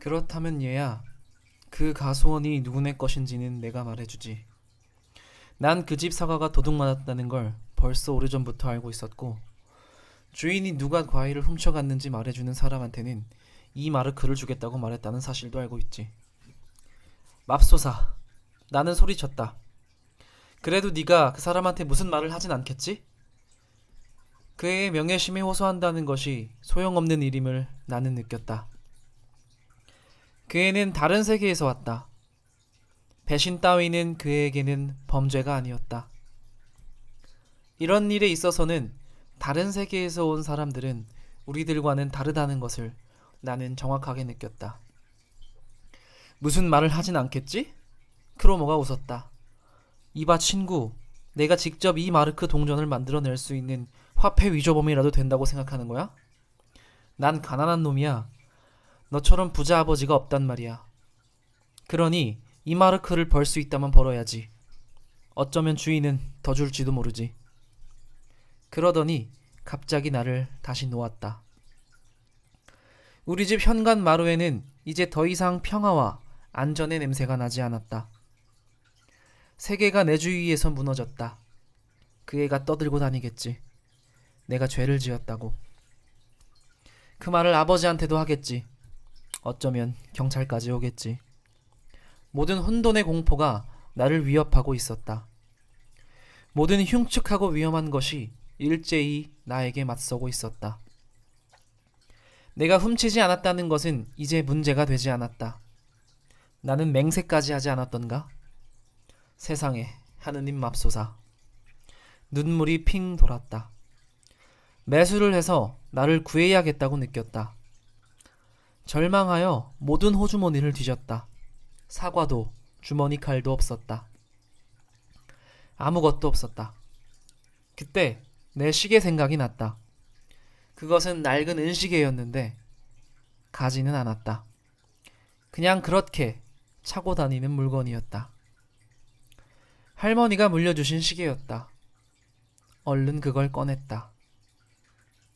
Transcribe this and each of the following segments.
그렇다면 얘야, 그 가수원이 누구네 것인지는 내가 말해주지. 난 그 집 사과가 도둑맞았다는 걸 벌써 오래전부터 알고 있었고, 주인이 누가 과일을 훔쳐갔는지 말해주는 사람한테는 이 마르크를 주겠다고 말했다는 사실도 알고 있지. 맙소사, 나는 소리쳤다. 그래도 네가 그 사람한테 무슨 말을 하진 않겠지? 그의 명예심에 호소한다는 것이 소용없는 일임을 나는 느꼈다. 그 애는 다른 세계에서 왔다. 배신 따위는 그에게는 범죄가 아니었다. 이런 일에 있어서는 다른 세계에서 온 사람들은 우리들과는 다르다는 것을 나는 정확하게 느꼈다. 무슨 말을 하진 않겠지? 크로모가 웃었다. 이봐 친구, 내가 직접 이 마르크 동전을 만들어낼 수 있는 화폐 위조범이라도 된다고 생각하는 거야? 난 가난한 놈이야. 너처럼 부자 아버지가 없단 말이야. 그러니 이 마르크를 벌 수 있다면 벌어야지. 어쩌면 주인은 더 줄지도 모르지. 그러더니 갑자기 나를 다시 놓았다. 우리 집 현관 마루에는 이제 더 이상 평화와 안전의 냄새가 나지 않았다. 세계가 내 주위에서 무너졌다. 그 애가 떠들고 다니겠지. 내가 죄를 지었다고. 그 말을 아버지한테도 하겠지. 어쩌면 경찰까지 오겠지. 모든 혼돈의 공포가 나를 위협하고 있었다. 모든 흉측하고 위험한 것이 일제히 나에게 맞서고 있었다. 내가 훔치지 않았다는 것은 이제 문제가 되지 않았다. 나는 맹세까지 하지 않았던가? 세상에, 하느님 맙소사. 눈물이 핑 돌았다. 매수를 해서 나를 구해야겠다고 느꼈다. 절망하여 모든 호주머니를 뒤졌다. 사과도 주머니 칼도 없었다. 아무것도 없었다. 그때 내 시계 생각이 났다. 그것은 낡은 은시계였는데 가지는 않았다. 그냥 그렇게 차고 다니는 물건이었다. 할머니가 물려주신 시계였다. 얼른 그걸 꺼냈다.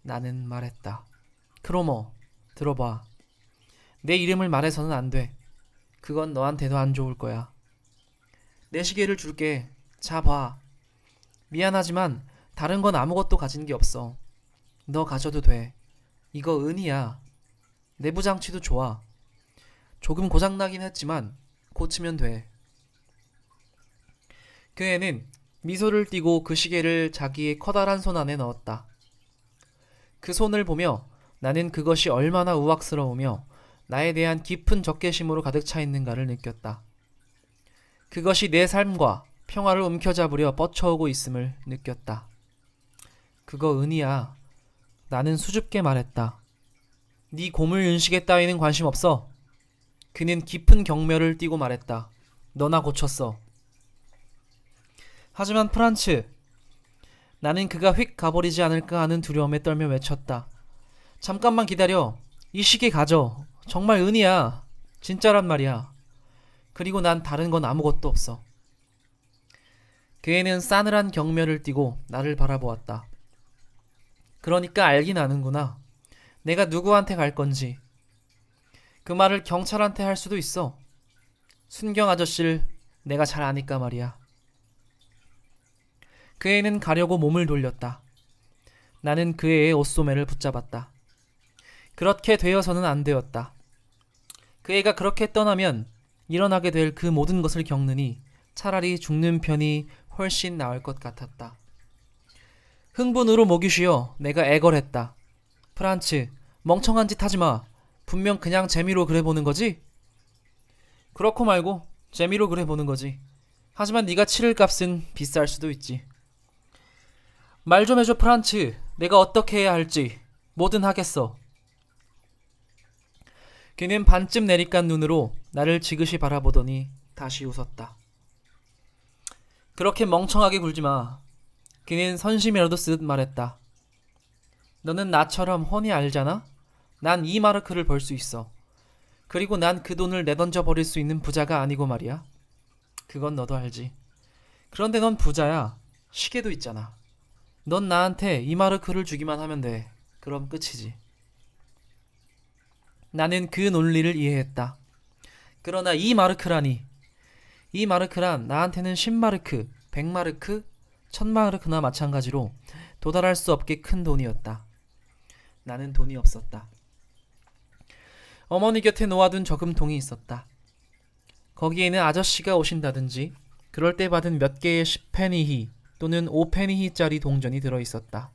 나는 말했다. 크로모, 들어봐. 내 이름을 말해서는 안 돼. 그건 너한테도 안 좋을 거야. 내 시계를 줄게. 자, 봐. 미안하지만 다른 건 아무것도 가진 게 없어. 너 가져도 돼. 이거 은이야. 내부 장치도 좋아. 조금 고장나긴 했지만 고치면 돼. 그 애는 미소를 띠고 그 시계를 자기의 커다란 손 안에 넣었다. 그 손을 보며 나는 그것이 얼마나 우악스러우며 나에 대한 깊은 적개심으로 가득 차 있는가를 느꼈다. 그것이 내 삶과 평화를 움켜잡으려 뻗쳐오고 있음을 느꼈다. 그거 은이야. 나는 수줍게 말했다. 네 고물 윤식에 따위는 관심 없어. 그는 깊은 경멸을 띠고 말했다. 너나 고쳤어. 하지만 프란츠, 나는 그가 휙 가버리지 않을까 하는 두려움에 떨며 외쳤다. 잠깐만 기다려. 이 시계 가져. 정말 은이야. 진짜란 말이야. 그리고 난 다른 건 아무것도 없어. 그 애는 싸늘한 경멸을 띠고 나를 바라보았다. 그러니까 알긴 아는구나. 내가 누구한테 갈 건지. 그 말을 경찰한테 할 수도 있어. 순경 아저씨를 내가 잘 아니까 말이야. 그 애는 가려고 몸을 돌렸다. 나는 그 애의 옷소매를 붙잡았다. 그렇게 되어서는 안 되었다. 그 애가 그렇게 떠나면 일어나게 될 그 모든 것을 겪느니 차라리 죽는 편이 훨씬 나을 것 같았다. 흥분으로 목이 쉬어 내가 애걸했다. 프란츠, 멍청한 짓 하지마. 분명 그냥 재미로 그래보는 거지? 그렇고 말고 재미로 그래보는 거지. 하지만 네가 치를 값은 비쌀 수도 있지. 말 좀 해줘 프란츠. 내가 어떻게 해야 할지. 뭐든 하겠어. 그는 반쯤 내리깐 눈으로 나를 지그시 바라보더니 다시 웃었다. 그렇게 멍청하게 굴지마. 그는 선심이라도 쓰듯 말했다. 너는 나처럼 훤히 알잖아? 난 이 마르크를 벌 수 있어. 그리고 난 그 돈을 내던져 버릴 수 있는 부자가 아니고 말이야. 그건 너도 알지. 그런데 넌 부자야. 시계도 있잖아. 넌 나한테 이 마르크를 주기만 하면 돼. 그럼 끝이지. 나는 그 논리를 이해했다. 그러나 이 마르크라니. 이 마르크란 나한테는 10마르크, 100마르크, 1000마르크나 마찬가지로 도달할 수 없게 큰 돈이었다. 나는 돈이 없었다. 어머니 곁에 놓아둔 저금통이 있었다. 거기에는 아저씨가 오신다든지 그럴 때 받은 몇 개의 10페니히 또는 5페니히짜리 동전이 들어있었다.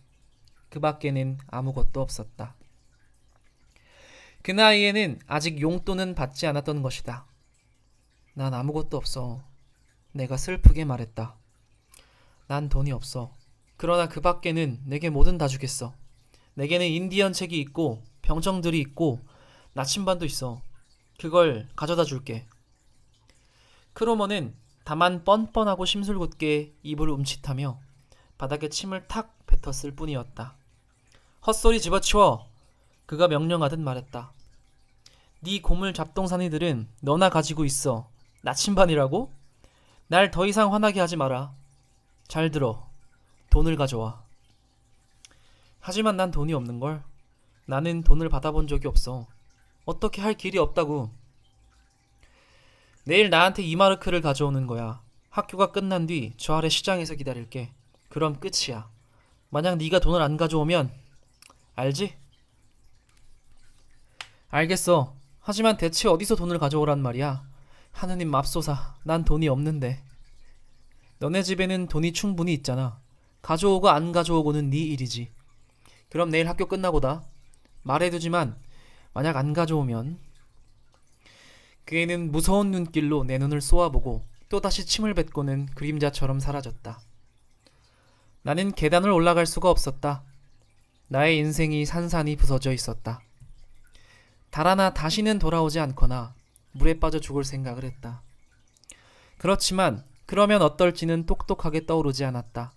그 밖에는 아무것도 없었다. 그 나이에는 아직 용돈은 받지 않았던 것이다. 난 아무것도 없어. 내가 슬프게 말했다. 난 돈이 없어. 그러나 그 밖에는 내게 뭐든 다 주겠어. 내게는 인디언 책이 있고 병정들이 있고 나침반도 있어. 그걸 가져다 줄게. 크로머는 다만 뻔뻔하고 심술궂게 입을 움칫하며 바닥에 침을 탁 뱉었을 뿐이었다. 헛소리 집어치워! 그가 명령하듯 말했다. 네 고물 잡동사니들은 너나 가지고 있어. 나침반이라고? 날 더 이상 화나게 하지 마라. 잘 들어. 돈을 가져와. 하지만 난 돈이 없는걸. 나는 돈을 받아본 적이 없어. 어떻게 할 길이 없다고. 내일 나한테 2마르크를 가져오는 거야. 학교가 끝난 뒤 저 아래 시장에서 기다릴게. 그럼 끝이야. 만약 네가 돈을 안 가져오면 알지? 알겠어. 하지만 대체 어디서 돈을 가져오란 말이야. 하느님 맙소사. 난 돈이 없는데. 너네 집에는 돈이 충분히 있잖아. 가져오고 안 가져오고는 네 일이지. 그럼 내일 학교 끝나고다. 말해두지만 만약 안 가져오면. 그 애는 무서운 눈길로 내 눈을 쏘아보고 또다시 침을 뱉고는 그림자처럼 사라졌다. 나는 계단을 올라갈 수가 없었다. 나의 인생이 산산이 부서져 있었다. 달 하나 다시는 돌아오지 않거나 물에 빠져 죽을 생각을 했다. 그렇지만 그러면 어떨지는 똑똑하게 떠오르지 않았다.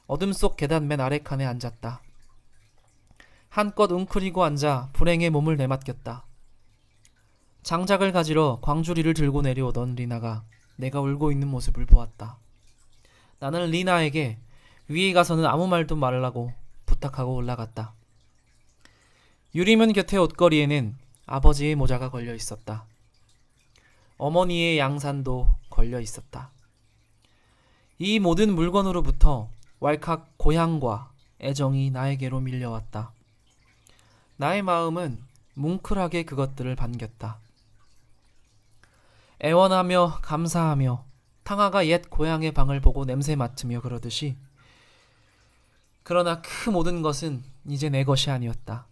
어둠 속 계단 맨 아래 칸에 앉았다. 한껏 웅크리고 앉아 불행의 몸을 내맡겼다. 장작을 가지러 광주리를 들고 내려오던 리나가 내가 울고 있는 모습을 보았다. 나는 리나에게 위에 가서는 아무 말도 말라고 부탁하고 올라갔다. 유리문 곁의 옷걸이에는 아버지의 모자가 걸려 있었다. 어머니의 양산도 걸려 있었다. 이 모든 물건으로부터 왈칵 고향과 애정이 나에게로 밀려왔다. 나의 마음은 뭉클하게 그것들을 반겼다. 애원하며 감사하며 탕아가 옛 고향의 방을 보고 냄새 맡으며 그러듯이 그러나 그 모든 것은 이제 내 것이 아니었다.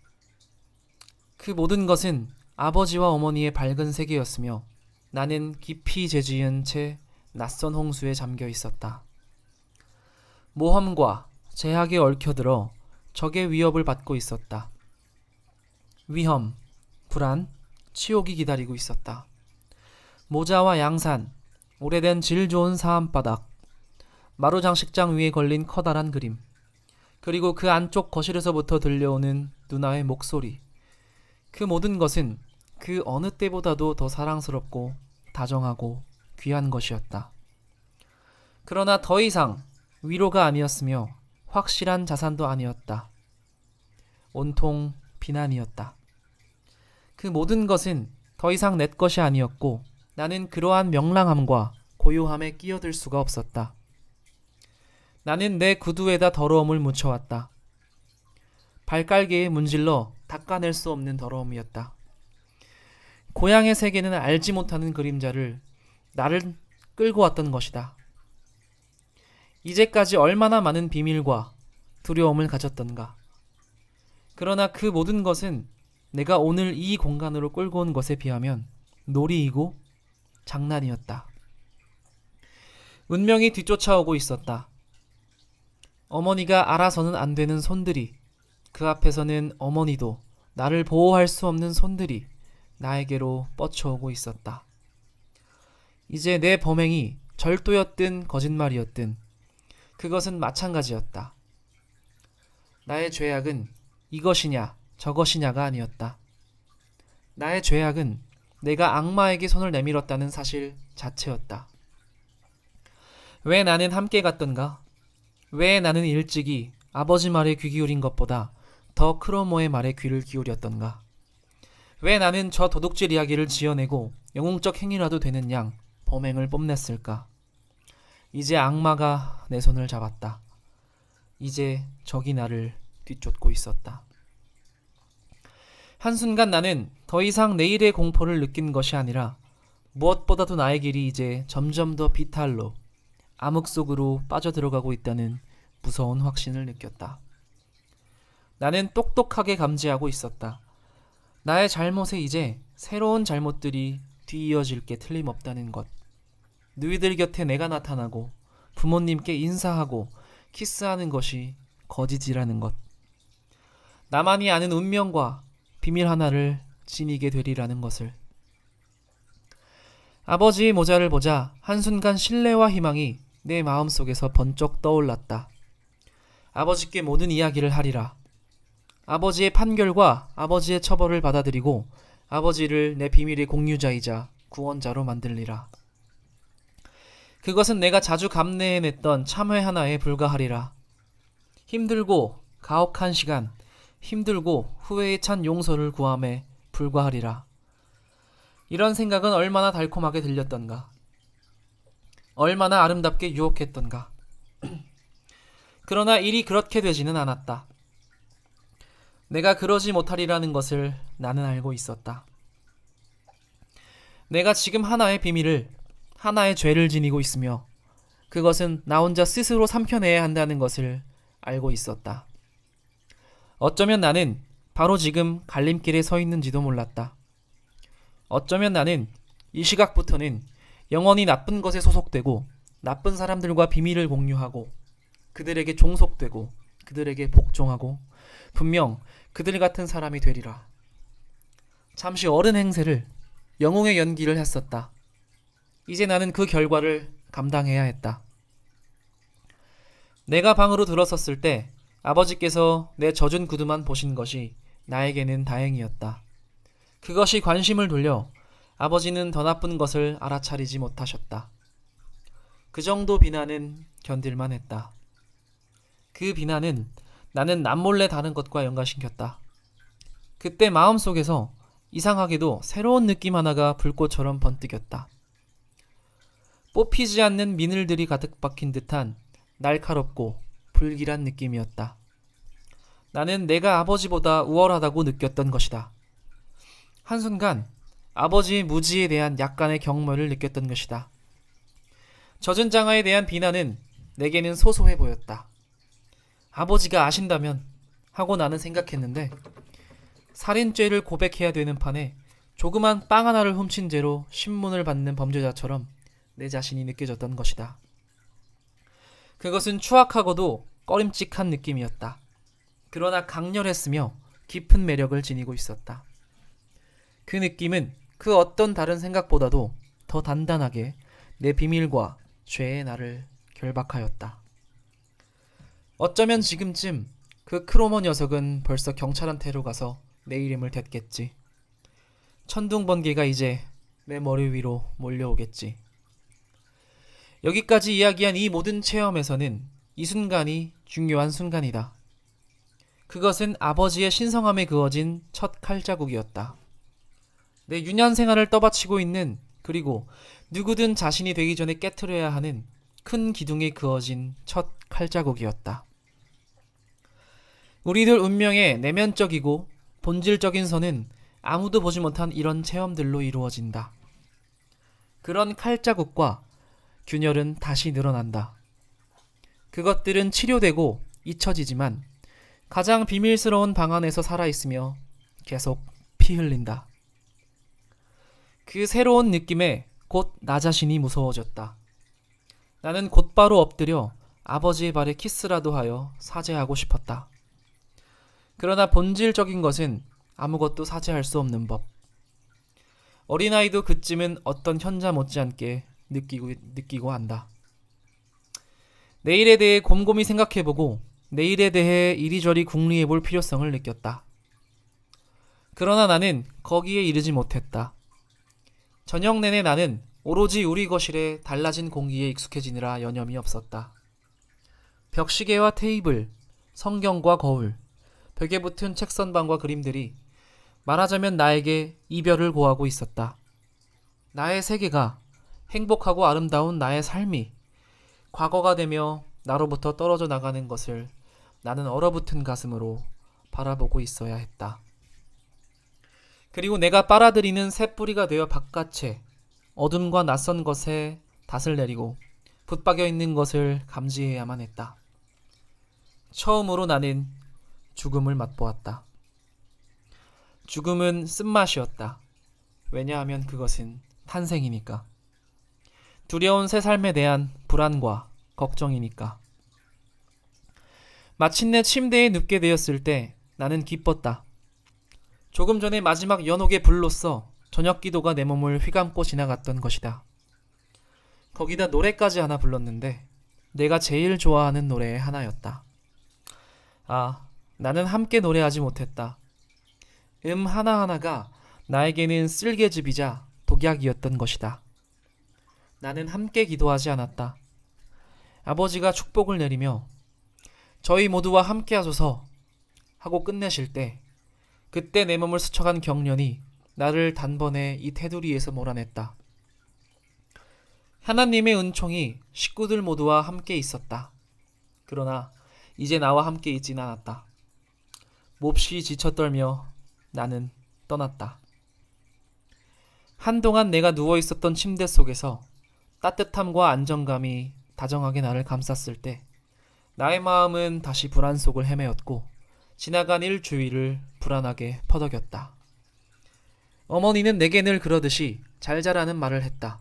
그 모든 것은 아버지와 어머니의 밝은 세계였으며 나는 깊이 재지은 채 낯선 홍수에 잠겨 있었다. 모험과 제약에 얽혀들어 적의 위협을 받고 있었다. 위험, 불안, 치욕이 기다리고 있었다. 모자와 양산, 오래된 질 좋은 사암바닥, 마루장식장 위에 걸린 커다란 그림, 그리고 그 안쪽 거실에서부터 들려오는 누나의 목소리. 그 모든 것은 그 어느 때보다도 더 사랑스럽고 다정하고 귀한 것이었다. 그러나 더 이상 위로가 아니었으며 확실한 자산도 아니었다. 온통 비난이었다. 그 모든 것은 더 이상 내 것이 아니었고 나는 그러한 명랑함과 고요함에 끼어들 수가 없었다. 나는 내 구두에다 더러움을 묻혀왔다. 발갈개에 문질러 닦아낼 수 없는 더러움이었다. 고향의 세계는 알지 못하는 그림자를 나를 끌고 왔던 것이다. 이제까지 얼마나 많은 비밀과 두려움을 가졌던가. 그러나 그 모든 것은 내가 오늘 이 공간으로 끌고 온 것에 비하면 놀이이고 장난이었다. 운명이 뒤쫓아오고 있었다. 어머니가 알아서는 안 되는 손들이, 그 앞에서는 어머니도 나를 보호할 수 없는 손들이 나에게로 뻗쳐오고 있었다. 이제 내 범행이 절도였든 거짓말이었든 그것은 마찬가지였다. 나의 죄악은 이것이냐 저것이냐가 아니었다. 나의 죄악은 내가 악마에게 손을 내밀었다는 사실 자체였다. 왜 나는 함께 갔던가? 왜 나는 일찍이 아버지 말에 귀 기울인 것보다 더 크로모의 말에 귀를 기울였던가? 왜 나는 저 도둑질 이야기를 지어내고 영웅적 행위라도 되는 양 범행을 뽐냈을까? 이제 악마가 내 손을 잡았다. 이제 적이 나를 뒤쫓고 있었다. 한순간 나는 더 이상 내일의 공포를 느낀 것이 아니라 무엇보다도 나의 길이 이제 점점 더 비탈로 암흑 속으로 빠져들어가고 있다는 무서운 확신을 느꼈다. 나는 똑똑하게 감지하고 있었다. 나의 잘못에 이제 새로운 잘못들이 뒤이어질 게 틀림없다는 것. 너희들 곁에 내가 나타나고 부모님께 인사하고 키스하는 것이 거짓이라는 것. 나만이 아는 운명과 비밀 하나를 지니게 되리라는 것을. 아버지의 모자를 보자 한순간 신뢰와 희망이 내 마음속에서 번쩍 떠올랐다. 아버지께 모든 이야기를 하리라. 아버지의 판결과 아버지의 처벌을 받아들이고 아버지를 내 비밀의 공유자이자 구원자로 만들리라. 그것은 내가 자주 감내해냈던 참회 하나에 불과하리라. 힘들고 가혹한 시간, 힘들고 후회에 찬 용서를 구함에 불과하리라. 이런 생각은 얼마나 달콤하게 들렸던가. 얼마나 아름답게 유혹했던가. 그러나 일이 그렇게 되지는 않았다. 내가 그러지 못하리라는 것을 나는 알고 있었다. 내가 지금 하나의 비밀을, 하나의 죄를 지니고 있으며 그것은 나 혼자 스스로 삼켜내야 한다는 것을 알고 있었다. 어쩌면 나는 바로 지금 갈림길에 서 있는지도 몰랐다. 어쩌면 나는 이 시각부터는 영원히 나쁜 것에 소속되고 나쁜 사람들과 비밀을 공유하고 그들에게 종속되고 그들에게 복종하고 분명 그들 같은 사람이 되리라. 잠시 어른 행세를, 영웅의 연기를 했었다. 이제 나는 그 결과를 감당해야 했다. 내가 방으로 들어섰을 때 아버지께서 내 젖은 구두만 보신 것이 나에게는 다행이었다. 그것이 관심을 돌려 아버지는 더 나쁜 것을 알아차리지 못하셨다. 그 정도 비난은 견딜만 했다. 그 비난은 나는 남몰래 다른 것과 연관시켰다. 그때 마음속에서 이상하게도 새로운 느낌 하나가 불꽃처럼 번뜩였다. 뽑히지 않는 미늘들이 가득 박힌 듯한 날카롭고 불길한 느낌이었다. 나는 내가 아버지보다 우월하다고 느꼈던 것이다. 한순간 아버지의 무지에 대한 약간의 경멸을 느꼈던 것이다. 젖은 장화에 대한 비난은 내게는 소소해 보였다. 아버지가 아신다면 하고 나는 생각했는데 살인죄를 고백해야 되는 판에 조그만 빵 하나를 훔친 죄로 신문을 받는 범죄자처럼 내 자신이 느껴졌던 것이다. 그것은 추악하고도 꺼림칙한 느낌이었다. 그러나 강렬했으며 깊은 매력을 지니고 있었다. 그 느낌은 그 어떤 다른 생각보다도 더 단단하게 내 비밀과 죄의 나를 결박하였다. 어쩌면 지금쯤 그 크로머 녀석은 벌써 경찰한테로 가서 내 이름을 댔겠지. 천둥번개가 이제 내 머리 위로 몰려오겠지. 여기까지 이야기한 이 모든 체험에서는 이 순간이 중요한 순간이다. 그것은 아버지의 신성함에 그어진 첫 칼자국이었다. 내 유년 생활을 떠받치고 있는, 그리고 누구든 자신이 되기 전에 깨트려야 하는 큰 기둥에 그어진 첫 칼자국이었다. 우리들 운명의 내면적이고 본질적인 선은 아무도 보지 못한 이런 체험들로 이루어진다. 그런 칼자국과 균열은 다시 늘어난다. 그것들은 치료되고 잊혀지지만 가장 비밀스러운 방 안에서 살아있으며 계속 피 흘린다. 그 새로운 느낌에 곧 나 자신이 무서워졌다. 나는 곧바로 엎드려 아버지의 발에 키스라도 하여 사죄하고 싶었다. 그러나 본질적인 것은 아무것도 사죄할 수 없는 법. 어린아이도 그쯤은 어떤 현자 못지않게 느끼고 한다. 내일에 대해 곰곰이 생각해보고 내일에 대해 이리저리 궁리해볼 필요성을 느꼈다. 그러나 나는 거기에 이르지 못했다. 저녁 내내 나는 오로지 우리 거실에 달라진 공기에 익숙해지느라 여념이 없었다. 벽시계와 테이블, 성경과 거울, 벽에 붙은 책선방과 그림들이 말하자면 나에게 이별을 고하고 있었다. 나의 세계가, 행복하고 아름다운 나의 삶이 과거가 되며 나로부터 떨어져 나가는 것을 나는 얼어붙은 가슴으로 바라보고 있어야 했다. 그리고 내가 빨아들이는 새뿌리가 되어 바깥에 어둠과 낯선 것에 닷을 내리고 붙박여 있는 것을 감지해야만 했다. 처음으로 나는 죽음을 맛보았다. 죽음은 쓴맛이었다. 왜냐하면 그것은 탄생이니까. 두려운 새 삶에 대한 불안과 걱정이니까. 마침내 침대에 눕게 되었을 때 나는 기뻤다. 조금 전에 마지막 연옥의 불로써 저녁 기도가 내 몸을 휘감고 지나갔던 것이다. 거기다 노래까지 하나 불렀는데 내가 제일 좋아하는 노래의 하나였다. 아, 나는 함께 노래하지 못했다. 하나하나가 나에게는 쓸개즙이자 독약이었던 것이다. 나는 함께 기도하지 않았다. 아버지가 축복을 내리며 저희 모두와 함께 하소서 하고 끝내실 때 그때 내 몸을 스쳐간 경련이 나를 단번에 이 테두리에서 몰아냈다. 하나님의 은총이 식구들 모두와 함께 있었다. 그러나 이제 나와 함께 있진 않았다. 몹시 지쳐떨며 나는 떠났다. 한동안 내가 누워있었던 침대 속에서 따뜻함과 안정감이 다정하게 나를 감쌌을 때 나의 마음은 다시 불안 속을 헤매었고 지나간 일주일을 불안하게 퍼덕였다. 어머니는 내게 늘 그러듯이 잘 자라는 말을 했다.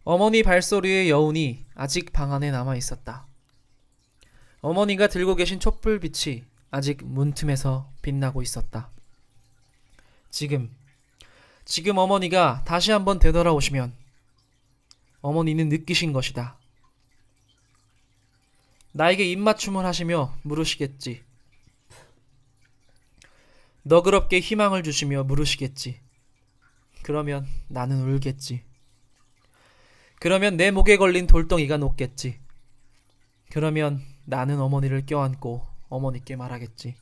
어머니 발소리의 여운이 아직 방 안에 남아있었다. 어머니가 들고 계신 촛불빛이 아직 문틈에서 빛나고 있었다. 지금 어머니가 다시 한번 되돌아오시면 어머니는 느끼신 것이다. 나에게 입맞춤을 하시며 물으시겠지. 너그럽게 희망을 주시며 물으시겠지. 그러면 나는 울겠지. 그러면 내 목에 걸린 돌덩이가 녹겠지. 그러면 나는 어머니를 껴안고 어머니께 말하겠지.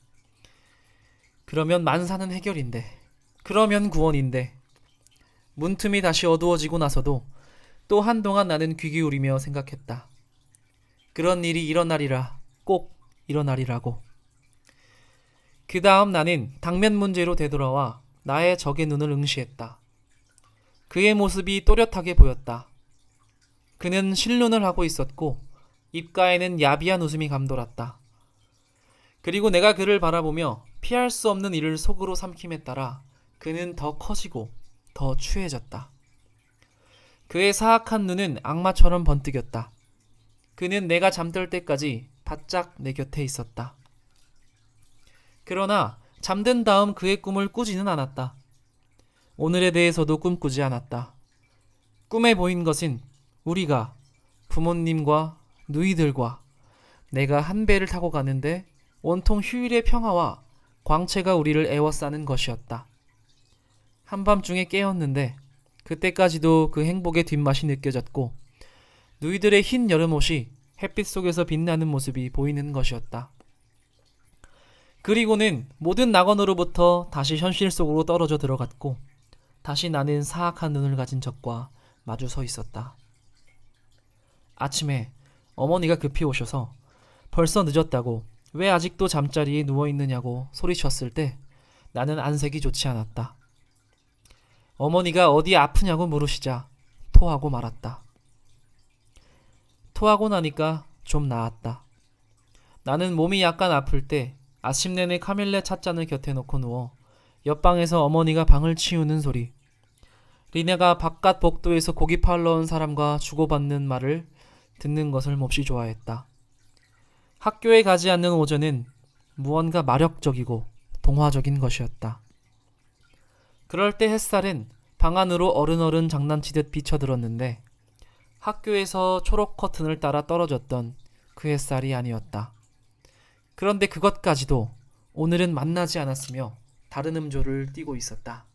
그러면 만사는 해결인데, 그러면 구원인데, 문틈이 다시 어두워지고 나서도 또 한동안 나는 귀 기울이며 생각했다. 그런 일이 일어나리라, 꼭 일어나리라고. 그 다음 나는 당면 문제로 되돌아와 나의 적의 눈을 응시했다. 그의 모습이 또렷하게 보였다. 그는 실눈을 하고 있었고 입가에는 야비한 웃음이 감돌았다. 그리고 내가 그를 바라보며 피할 수 없는 이를 속으로 삼킴에 따라 그는 더 커지고 더 추해졌다. 그의 사악한 눈은 악마처럼 번뜩였다. 그는 내가 잠들 때까지 바짝 내 곁에 있었다. 그러나 잠든 다음 그의 꿈을 꾸지는 않았다. 오늘에 대해서도 꿈꾸지 않았다. 꿈에 보인 것은 우리가 부모님과 누이들과 내가 한 배를 타고 가는데 온통 휴일의 평화와 광채가 우리를 애워싸는 것이었다. 한밤중에 깨었는데 그때까지도 그 행복의 뒷맛이 느껴졌고 누이들의 흰 여름옷이 햇빛 속에서 빛나는 모습이 보이는 것이었다. 그리고는 모든 낙원으로부터 다시 현실 속으로 떨어져 들어갔고 다시 나는 사악한 눈을 가진 적과 마주 서 있었다. 아침에 어머니가 급히 오셔서 벌써 늦었다고 왜 아직도 잠자리에 누워있느냐고 소리쳤을 때 나는 안색이 좋지 않았다. 어머니가 어디 아프냐고 물으시자 토하고 말았다. 토하고 나니까 좀 나았다. 나는 몸이 약간 아플 때 아침 내내 카밀레 찻잔을 곁에 놓고 누워 옆방에서 어머니가 방을 치우는 소리, 리네가 바깥 복도에서 고기 팔러 온 사람과 주고받는 말을 듣는 것을 몹시 좋아했다. 학교에 가지 않는 오전은 무언가 마력적이고 동화적인 것이었다. 그럴 때 햇살은 방 안으로 어른어른 장난치듯 비쳐들었는데 학교에서 초록 커튼을 따라 떨어졌던 그 햇살이 아니었다. 그런데 그것까지도 오늘은 만나지 않았으며 다른 음조를 띠고 있었다.